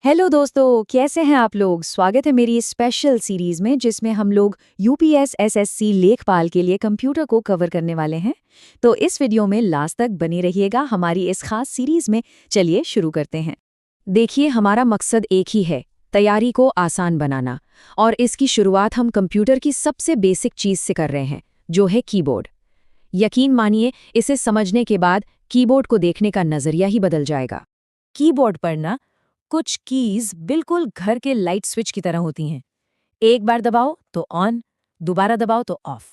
Hello दोस्तों, कैसे हैं आप लोग। स्वागत है मेरी इस स्पेशल सीरीज में जिसमें हम लोग यूपीएस एसएससी लेखपाल के लिए कंप्यूटर को कवर करने वाले हैं। तो इस वीडियो में लास्ट तक बनी रहिएगा हमारी इस खास सीरीज में। चलिए शुरू करते हैं। देखिए, हमारा मकसद एक ही है, तैयारी को आसान बनाना। और इसकी शुरुआत हम कंप्यूटर की सबसे बेसिक चीज से कर रहे हैं, जो है कीबोर्ड। यकीन मानिए, इसे समझने के बाद कीबोर्ड को देखने का नजरिया ही बदल जाएगा। कीबोर्ड पर ना कुछ कीज बिल्कुल घर के लाइट स्विच की तरह होती हैं। एक बार दबाओ तो ऑन, दोबारा दबाओ तो ऑफ।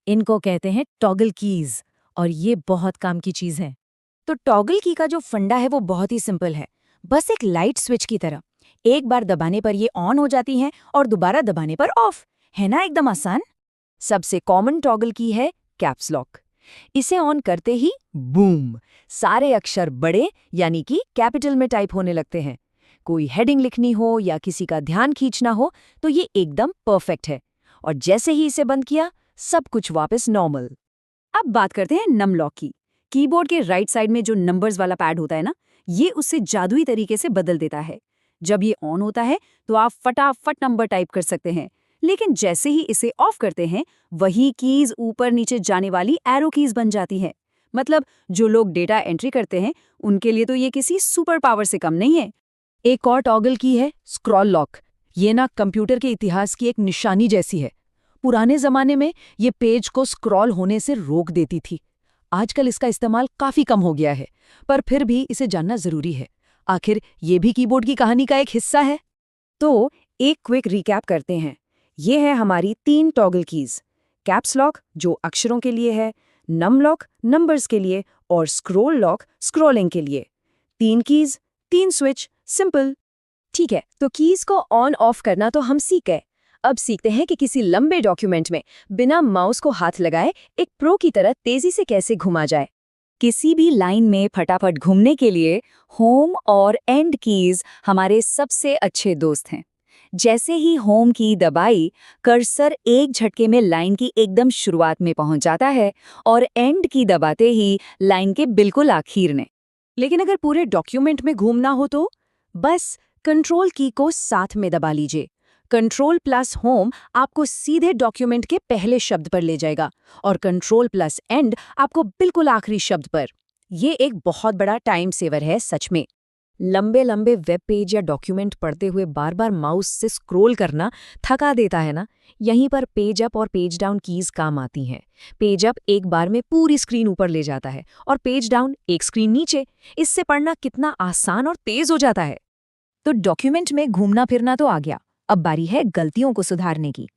इनको कहते हैं टॉगल कीज, और ये बहुत काम की चीज है। तो टॉगल की का जो फंडा है वो बहुत ही सिंपल है, बस एक लाइट स्विच की तरह। एक बार दबाने पर ये ऑन हो जाती हैं और दोबारा दबाने पर ऑफ। है ना एकदम आसान। सबसे कॉमन टॉगल की है कैप्स लॉक। इसे ऑन करते ही बूम, सारे अक्षर बड़े यानी कि कैपिटल में टाइप होने लगते हैं। कोई हेडिंग लिखनी हो या किसी का ध्यान खींचना हो तो ये एकदम परफेक्ट है। और जैसे ही इसे बंद किया, सब कुछ वापस नॉर्मल। अब बात करते हैं नम लॉक की। कीबोर्ड के राइट साइड में जो नंबर्स वाला पैड होता है ना, ये उससे जादुई तरीके से बदल देता है। जब ये ऑन होता है तो आप फटाफट नंबर टाइप कर सकते हैं, लेकिन जैसे ही इसे ऑफ करते हैं, वही कीज ऊपर नीचे जाने वाली एरो कीज बन जाती है। मतलब जो लोग डेटा एंट्री करते हैं, उनके लिए तो ये किसी सुपर पावर से कम नहीं है। एक और टॉगल की है स्क्रॉल लॉक। ये ना कंप्यूटर के इतिहास की एक निशानी जैसी है। पुराने जमाने में ये पेज को स्क्रॉल होने से रोक देती थी। आजकल इसका इस्तेमाल काफी कम हो गया है, पर फिर भी इसे जानना जरूरी है। आखिर ये भी कीबोर्ड की कहानी का एक हिस्सा है। तो एक क्विक रिकैप करते हैं। ये है हमारी 3 टॉगल कीज। कैप्स लॉक जो अक्षरों के लिए है, नम लॉक नंबर्स के लिए, और स्क्रॉल लॉक स्क्रॉलिंग के लिए। 3 कीज, 3 स्विच, सिंपल। ठीक है, तो कीज को ऑन ऑफ करना तो हम सीख गए। अब सीखते हैं कि किसी लंबे डॉक्यूमेंट में बिना माउस को हाथ लगाए एक प्रो की तरह तेजी से कैसे घुमा जाए। किसी भी लाइन में फटाफट घूमने के लिए होम और एंड कीज हमारे सबसे अच्छे दोस्त हैं। जैसे ही होम की दबाई, कर्सर एक झटके में लाइन की एकदम शुरुआत में पहुंच जाता है, और एंड की दबाते ही लाइन के बिल्कुल आखिर में। लेकिन अगर पूरे डॉक्यूमेंट में घूमना हो तो बस कंट्रोल की को साथ में दबा लीजिए। कंट्रोल प्लस होम आपको सीधे डॉक्यूमेंट के पहले शब्द पर ले जाएगा, और कंट्रोल प्लस एंड आपको बिल्कुल आखिरी शब्द पर। ये एक बहुत बड़ा टाइम सेवर है सच में। लंबे लंबे वेब पेज या डॉक्यूमेंट पढ़ते हुए बार बार माउस से स्क्रॉल करना थका देता है ना। यहीं पर पेज अप और पेज डाउन कीज काम आती हैं। पेज अप एक बार में पूरी स्क्रीन ऊपर ले जाता है, और पेज डाउन एक स्क्रीन नीचे। इससे पढ़ना कितना आसान और तेज हो जाता है। तो डॉक्यूमेंट में घूमना फिरना तो आ गया, अब बारी है गलतियों को सुधारने की।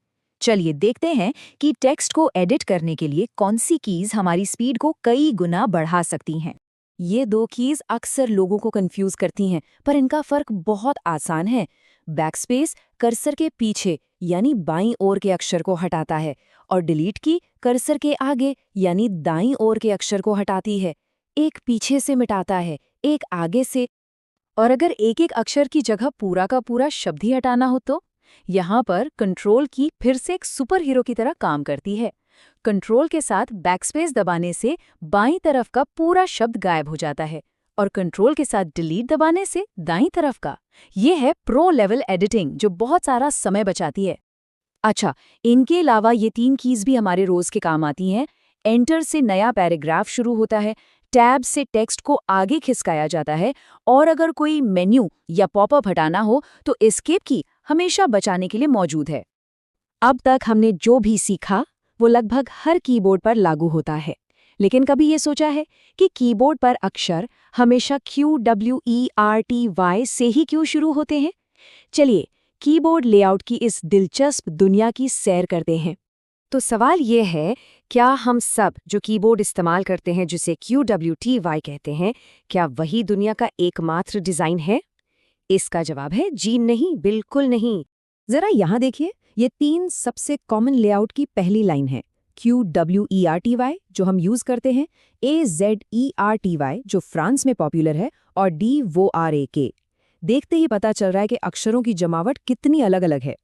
चलिए देखते हैं कि टेक्स्ट को एडिट करने के लिए कौन सी कीज हमारी स्पीड को कई गुना बढ़ा सकती हैं। ये 2 कीज अक्सर लोगों को कंफ्यूज करती हैं, पर इनका फर्क बहुत आसान है। बैकस्पेस कर्सर के पीछे यानी बाईं ओर के अक्षर को हटाता है, और डिलीट की कर्सर के आगे यानी दाईं ओर के अक्षर को हटाती है। एक पीछे से मिटाता है, एक आगे से। और अगर एक एक अक्षर की जगह पूरा का पूरा शब्द ही हटाना हो तो यहाँ पर कंट्रोल की फिर से एक सुपर हीरो की तरह काम करती है। कंट्रोल के साथ बैकस्पेस दबाने से बाईं तरफ का पूरा शब्द गायब हो जाता है, और कंट्रोल के साथ डिलीट दबाने से दाईं तरफ का। ये है प्रो लेवल एडिटिंग, जो बहुत सारा समय बचाती है। अच्छा, इनके अलावा ये 3 कीज भी हमारे रोज के काम आती हैं। एंटर से नया पैराग्राफ शुरू होता है, टैब से टेक्स्ट को आगे खिसकाया जाता है, और अगर कोई मेन्यू या पॉपअप हटाना हो तो एस्केप की हमेशा बचाने के लिए मौजूद है। अब तक हमने जो भी सीखा वो लगभग हर कीबोर्ड पर लागू होता है। लेकिन कभी ये सोचा है कि कीबोर्ड पर अक्षर हमेशा QWERTY से ही क्यों शुरू होते हैं? चलिए कीबोर्ड लेआउट की इस दिलचस्प दुनिया की सैर करते हैं। तो सवाल ये है, क्या हम सब जो कीबोर्ड इस्तेमाल करते हैं जिसे QWTY कहते हैं, क्या वही दुनिया का एकमात्र डिज़ाइन है? इसका जवाब है जी नहीं, बिल्कुल नहीं। जरा यहाँ देखिए, ये 3 सबसे कॉमन लेआउट की पहली लाइन है। QWERTY जो हम यूज़ करते हैं, AZERTY जो फ्रांस में पॉपुलर है, और DORAK। देखते ही पता चल रहा है कि अक्षरों की जमावट कितनी अलग-अलग है।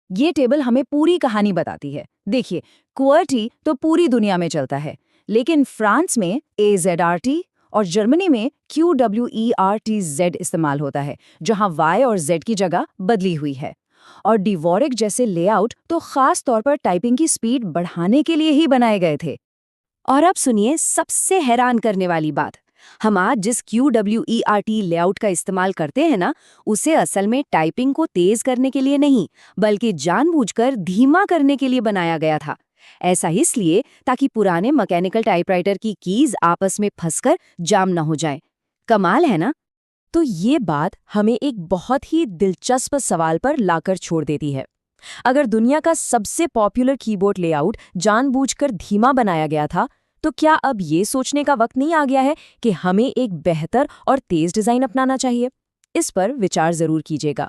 ये टेबल हमें पूरी कहानी बताती है। देखिए, QWERTY तो पूरी दुनिया में चलता है, लेकिन फ्रांस में AZERTY और जर्मनी में QWERTZ इस्तेमाल होता है, जहां Y और Z की जगह बदली हुई है। और डिवोरिक जैसे लेआउट तो खास तौर पर टाइपिंग की स्पीड बढ़ाने के लिए ही बनाए गए थे। और अब सुनिए सबसे हैरान करने वाली बात। हम आज जिस QWERT लेआउट का इस्तेमाल करते हैं ना, उसे असल में टाइपिंग को तेज करने के लिए नहीं, बल्कि जानबूझकर धीमा करने के लिए बनाया गया था। ऐसा इसलिए ताकि पुराने मैकेनिकल टाइपराइटर की कीज आपस में फंसकर जाम न हो जाए। कमाल है ना? तो ये बात हमें एक बहुत ही दिलचस्प सवाल पर लाकर छोड़ देती है। अगर दुनिया का सबसे पॉपुलर कीबोर्ड लेआउट जानबूझकर धीमा बनाया गया था, तो क्या अब ये सोचने का वक्त नहीं आ गया है कि हमें एक बेहतर और तेज डिजाइन अपनाना चाहिए? इस पर विचार जरूर कीजिएगा।